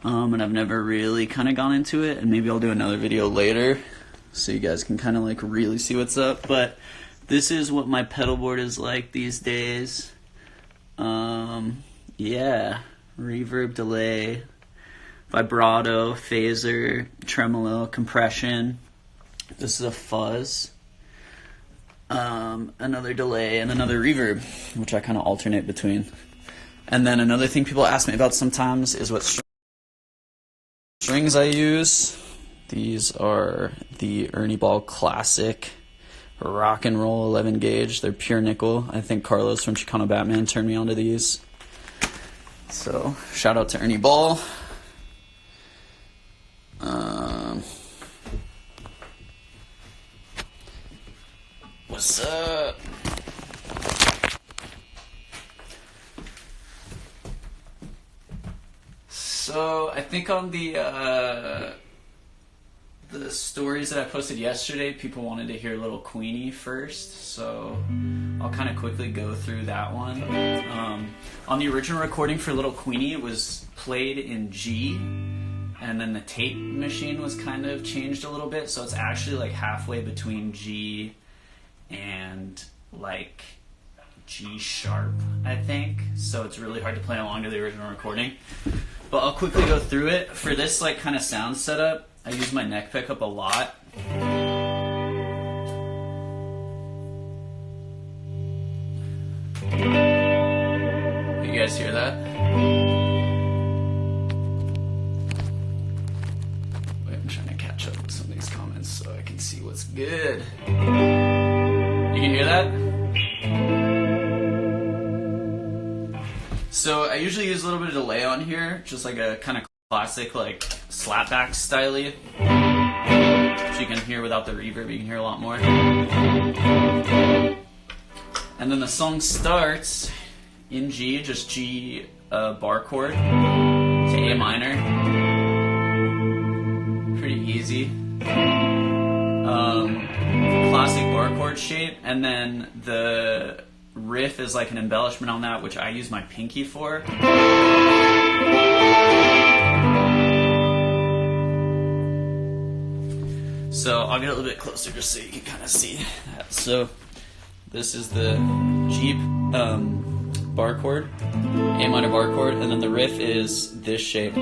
and I've never really kind of gone into it, and maybe I'll do another video later so you guys can kind of like really see what's up. But this is what my pedal board is like these days. Yeah, reverb, delay, vibrato, phaser, tremolo, compression. This is a fuzz, another delay, and another reverb, which I kind of alternate between. And then another thing people ask me about sometimes is what strings I use. These are the Ernie Ball Classic Rock and Roll 11 gauge. They're pure nickel. I think Carlos from Chicano Batman turned me onto these. So shout out to Ernie Ball. What's up? So I think on the stories that I posted yesterday, people wanted to hear Little Queenie first, so I'll kind of quickly go through that one. On the original recording for Little Queenie, it was played in G, and then the tape machine was kind of changed a little bit, so it's actually like halfway between G and like G sharp, I think, so it's really hard to play along to the original recording. But I'll quickly go through it. For this like kind of sound setup, I use my neck pickup a lot. You guys hear that? Wait, I'm trying to catch up with some of these comments so I can see what's good. You can hear that? So I usually use a little bit of delay on here, just like a kind of classic like slapback style-y. So you can hear without the reverb, you can hear a lot more. And then the song starts in G, just G bar chord to A minor. Pretty easy. Classic bar chord shape, and then the riff is like an embellishment on that, which I use my pinky for. So I'll get a little bit closer just so you can kind of see that. So this is the G bar chord, A minor bar chord, and then the riff is this shape.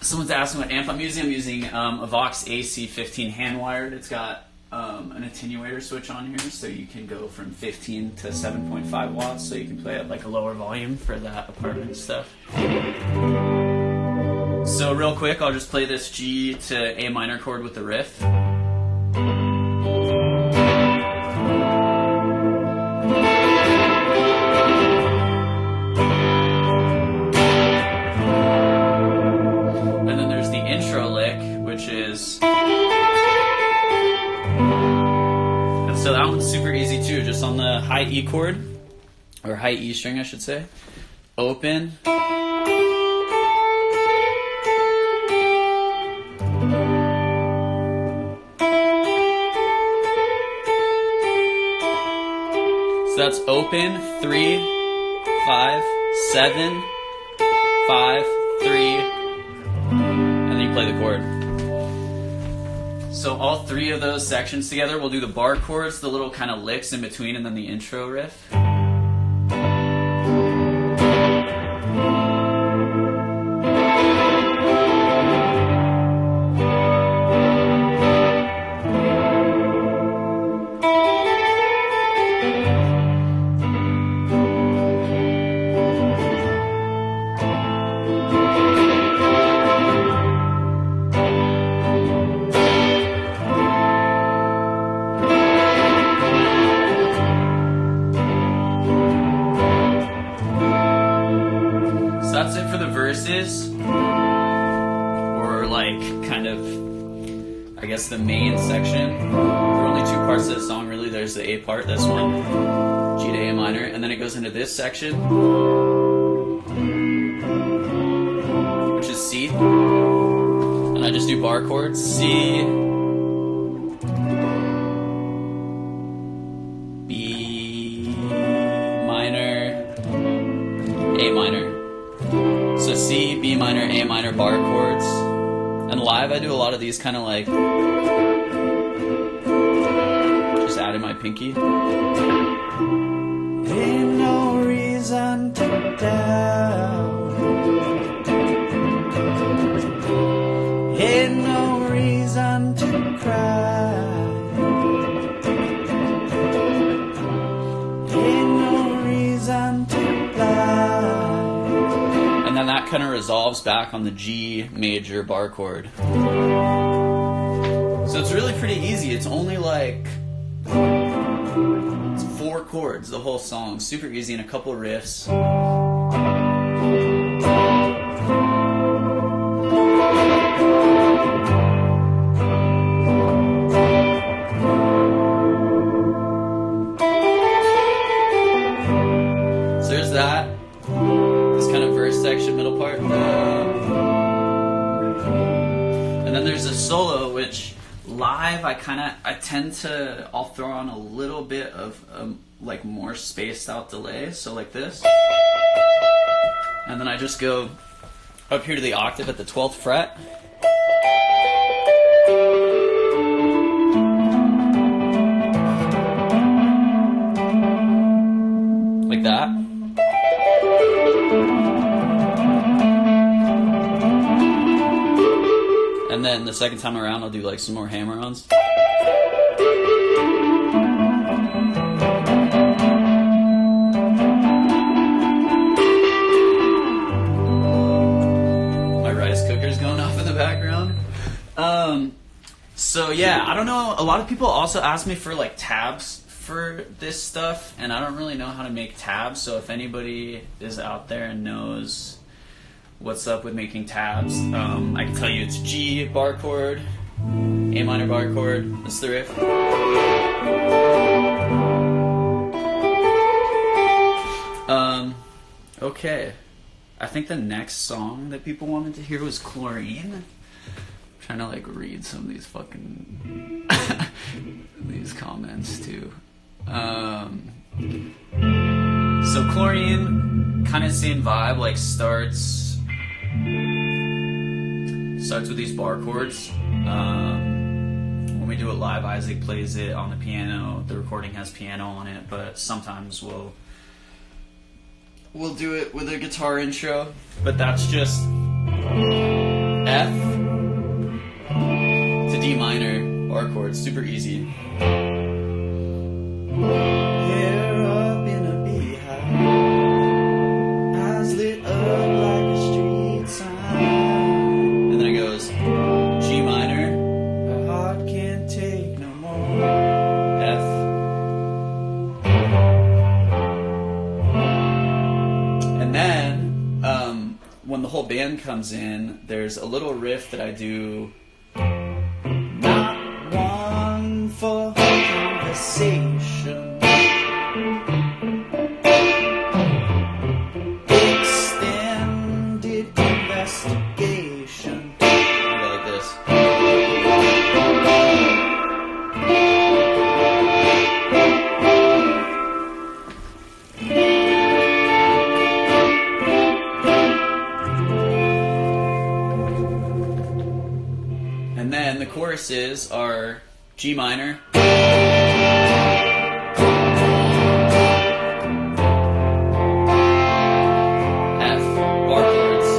Someone's asking what amp I'm using. I'm using a Vox AC15 hand-wired. It's got an attenuator switch on here, so you can go from 15 to 7.5 watts, so you can play at like a lower volume for that apartment stuff. So real quick, I'll just play this G to A minor chord with the riff. So that one's super easy too, just on the high E chord, or high E string I should say, open, so that's open, 3, 5, 7, 5, 3, and then you play the chord. So all three of those sections together, we'll do the bar chords, the little kind of licks in between, and then the intro riff. That's it for the verses, or like kind of, I guess, the main section. There are only two parts to the song really. There's the A part, this one, G to A minor, and then it goes into this section, which is C, and I just do bar chords. C, B minor, A minor. So C, B minor, A minor bar chords. And live I do a lot of these kind of like, just adding my pinky. Ain't no reason to doubt. Ain't no reason to cry. Ain't no reason to lie. And then that kind of resolves back on the G major bar chord. So it's really pretty easy. It's only like, it's 4 chords, the whole song. Super easy, and a couple riffs. So there's that. This kind of verse section, middle part. And then there's a solo, which live I tend to, I'll throw on a little bit of like more spaced out delay, so like this. And then I just go up here to the octave at the 12th fret. Like that. And then the second time around I'll do like some more hammer-ons. My rice cooker's going off in the background. So yeah, I don't know, a lot of people also ask me for like tabs for this stuff, and I don't really know how to make tabs, so if anybody is out there and knows what's up with making tabs, I can tell you it's G bar chord, A minor bar chord, that's the riff. Okay, I think the next song that people wanted to hear was Chlorine. I'm trying to like read some of these fucking these comments too. So Chlorine, kind of same vibe, like starts with these bar chords. When we do it live, Isaac plays it on the piano. The recording has piano on it, but sometimes we'll do it with a guitar intro. But that's just F to D minor bar chords, super easy. Hair up in a beehive, eyes lit up like a street sign. And then it goes G minor, her heart can't take no more. F. And then when the whole band comes in, there's a little riff that I do. Not one for conversation, extended investigation. I go like this. And then the choruses are G minor, F bar chords,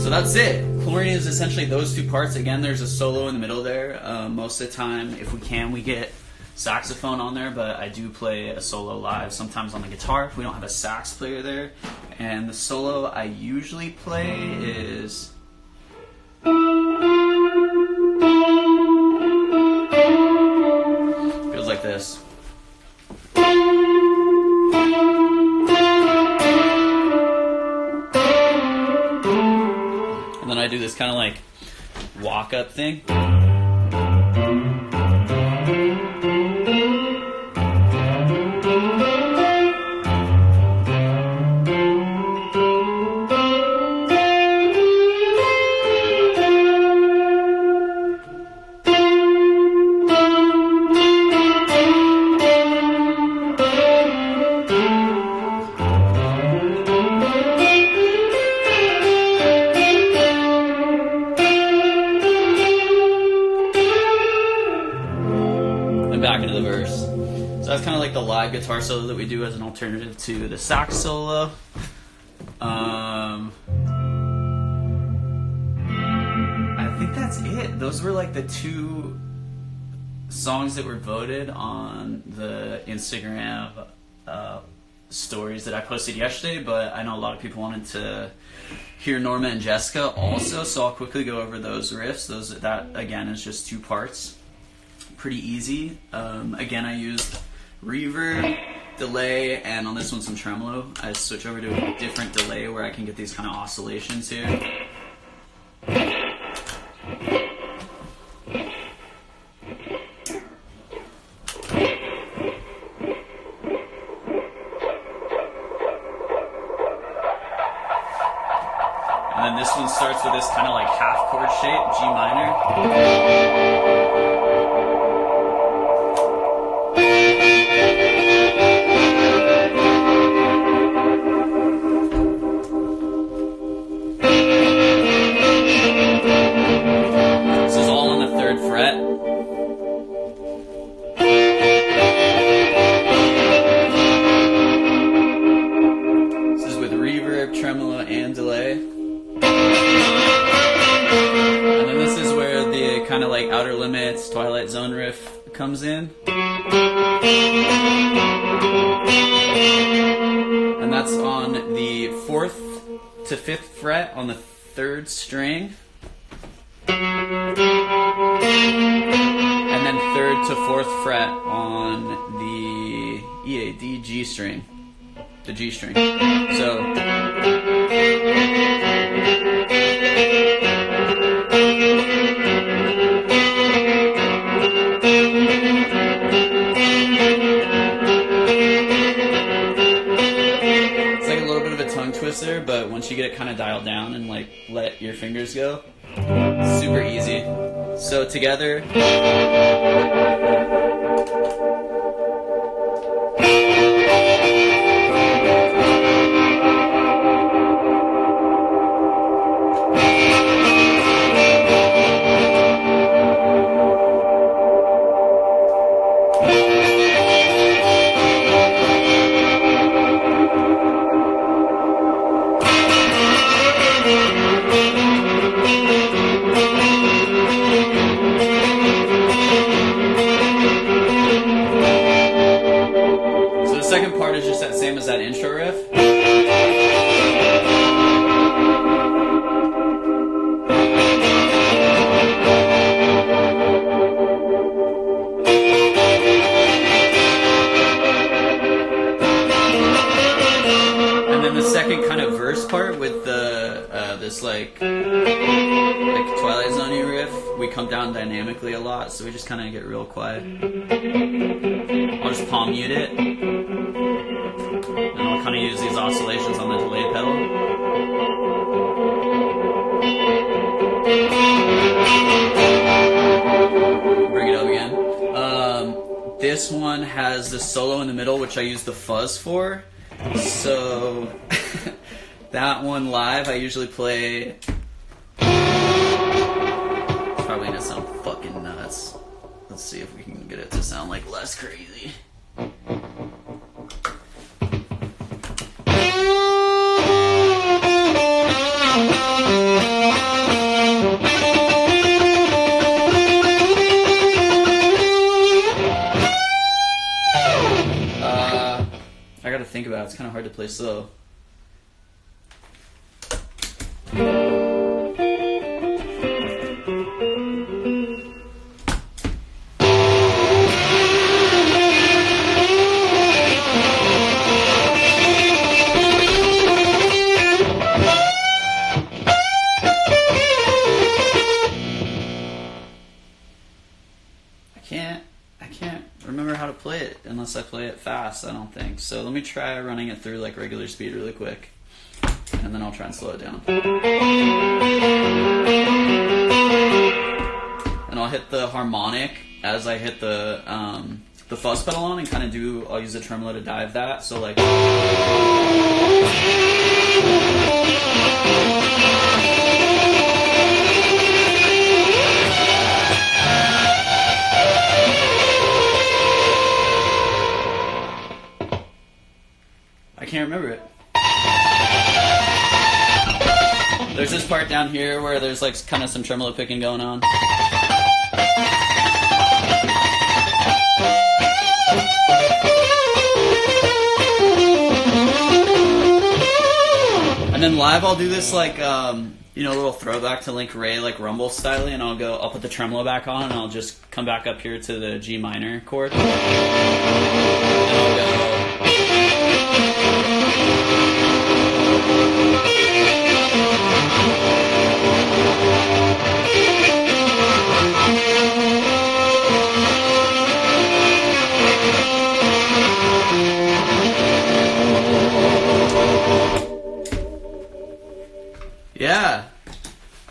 that's it. Chlorine is essentially those two parts. Again, there's a solo in the middle there. Most of the time, if we can, we get saxophone on there, but I do play a solo live, sometimes on the guitar if we don't have a sax player there. And the solo I usually play is... goes like this. kind of like walk up thing. Back into the verse. So that's kind of like the live guitar solo that we do as an alternative to the sax solo. I think that's it. Those were like the 2 songs that were voted on the Instagram stories that I posted yesterday, but I know a lot of people wanted to hear Norma and Jessica also, so I'll quickly go over those riffs. That again is just 2 parts. Pretty easy. Again, I used reverb, delay, and on this one some tremolo. I switch over to a different delay where I can get these kind of oscillations here. And then this one starts with this kind of like half chord shape, G minor. Tremolo and delay. And then this is where the kind of like Outer Limits, Twilight Zone riff comes in. And that's on the 4th to 5th fret on the 3rd string. And then 3rd to 4th fret on the E-A-D G string. The G string. So it's like a little bit of a tongue twister, but once you get it kind of dialed down and like let your fingers go, super easy. So together. Second part is just that same as that intro riff. And then the second kind of verse part with the this like Twilight Zone-y riff, we come down dynamically a lot, so we just kind of get real quiet. I'll just palm mute it. And I'll kind of use these oscillations on the delay pedal. Bring it up again. This one has the solo in the middle, which I use the fuzz for. So that one live, I usually play. It's probably gonna sound fucking nuts. Let's see if we can get it to sound like less crazy. I gotta think about it. It's kind of hard to play slow. fast, I don't think. So let me try running it through like regular speed really quick, and then I'll try and slow it down. And I'll hit the harmonic as I hit the fuzz pedal on, and kind of I'll use the tremolo to dive that. So like. I can't remember it. There's this part down here where there's like kind of some tremolo picking going on. And then live I'll do this like, a little throwback to Link Ray, like rumble style, and I'll put the tremolo back on, and I'll just come back up here to the G minor chord. And I'll go. Yeah.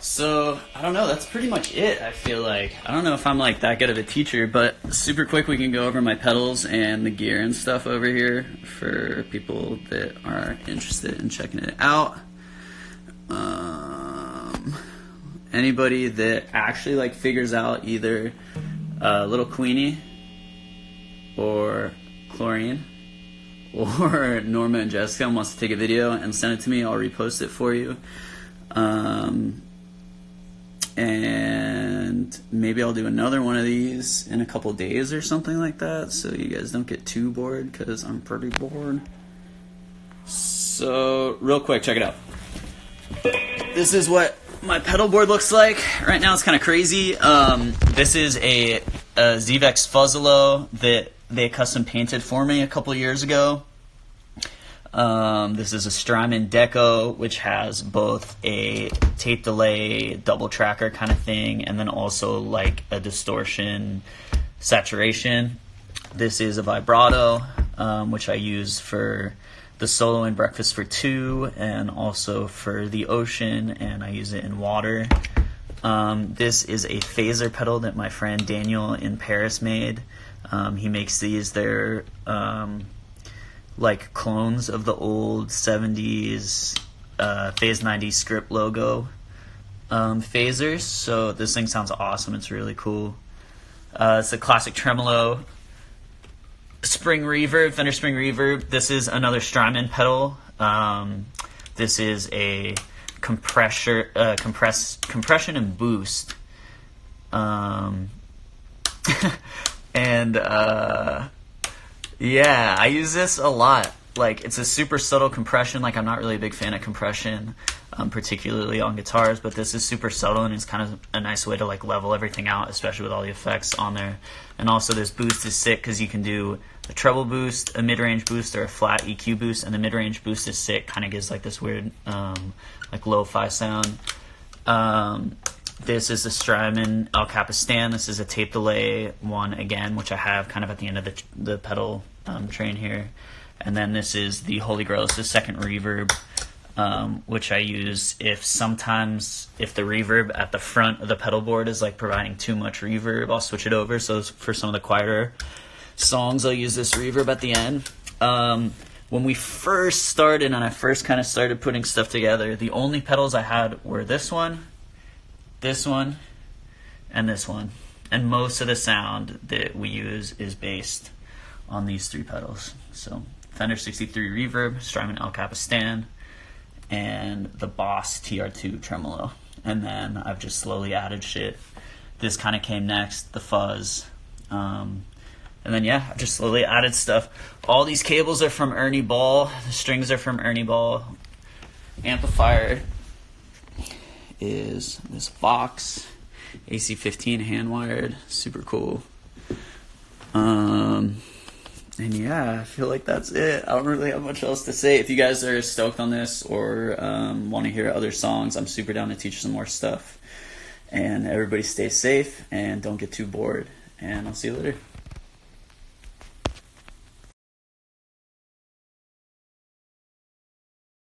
So, I don't know, that's pretty much it, I feel like. I don't know if I'm like that good of a teacher, but super quick we can go over my pedals and the gear and stuff over here for people that are interested in checking it out. Anybody that actually like figures out either Little Queenie or Chlorine or Norma and Jessica and wants to take a video and send it to me, I'll repost it for you. And maybe I'll do another one of these in a couple days or something like that, so you guys don't get too bored, because I'm pretty bored. So, real quick, check it out. This is what my pedal board looks like. Right now it's kind of crazy. This is a Zvex Fuzzalo that they custom painted for me a couple years ago. This is a Strymon Deco, which has both a tape delay, double tracker kind of thing, and then also like a distortion saturation. This is a vibrato, which I use for the solo in Breakfast for Two, and also for the ocean, and I use it in water. This is a phaser pedal that my friend Daniel in Paris made. He makes these. They're like clones of the old 70s Phase 90 script logo phasers. So this thing sounds awesome. It's really cool. It's a classic tremolo spring reverb, Fender spring reverb. This is another Strymon pedal. This is a compression and boost. Yeah, I use this a lot. Like, it's a super subtle compression. Like, I'm not really a big fan of compression, particularly on guitars, but this is super subtle, and it's kind of a nice way to like level everything out, especially with all the effects on there. And also this boost is sick because you can do a treble boost, a mid-range boost, or a flat EQ boost, and the mid-range boost is sick. Kind of gives like this weird like lo-fi sound. This is a Strymon El Capistan. This is a tape delay one again, which I have kind of at the end of the pedal train here. And then this is the Holy Grail. This is second reverb, which I use sometimes if the reverb at the front of the pedal board is like providing too much reverb, I'll switch it over. So for some of the quieter songs, I'll use this reverb at the end. When we first started and I first kind of started putting stuff together, the only pedals I had were this one, and this one. And most of the sound that we use is based on these three pedals. So Fender 63 reverb, Strymon El Capistan, and the Boss TR2 tremolo. And then I've just slowly added shit. This kind of came next, the fuzz. And then yeah, I've just slowly added stuff. All these cables are from Ernie Ball. The strings are from Ernie Ball. Amplifier is this Vox AC15 hand wired, super cool. And yeah, I feel like that's it. I don't really have much else to say. If you guys are stoked on this or want to hear other songs, I'm super down to teach some more stuff. And everybody stay safe and don't get too bored. And I'll see you later.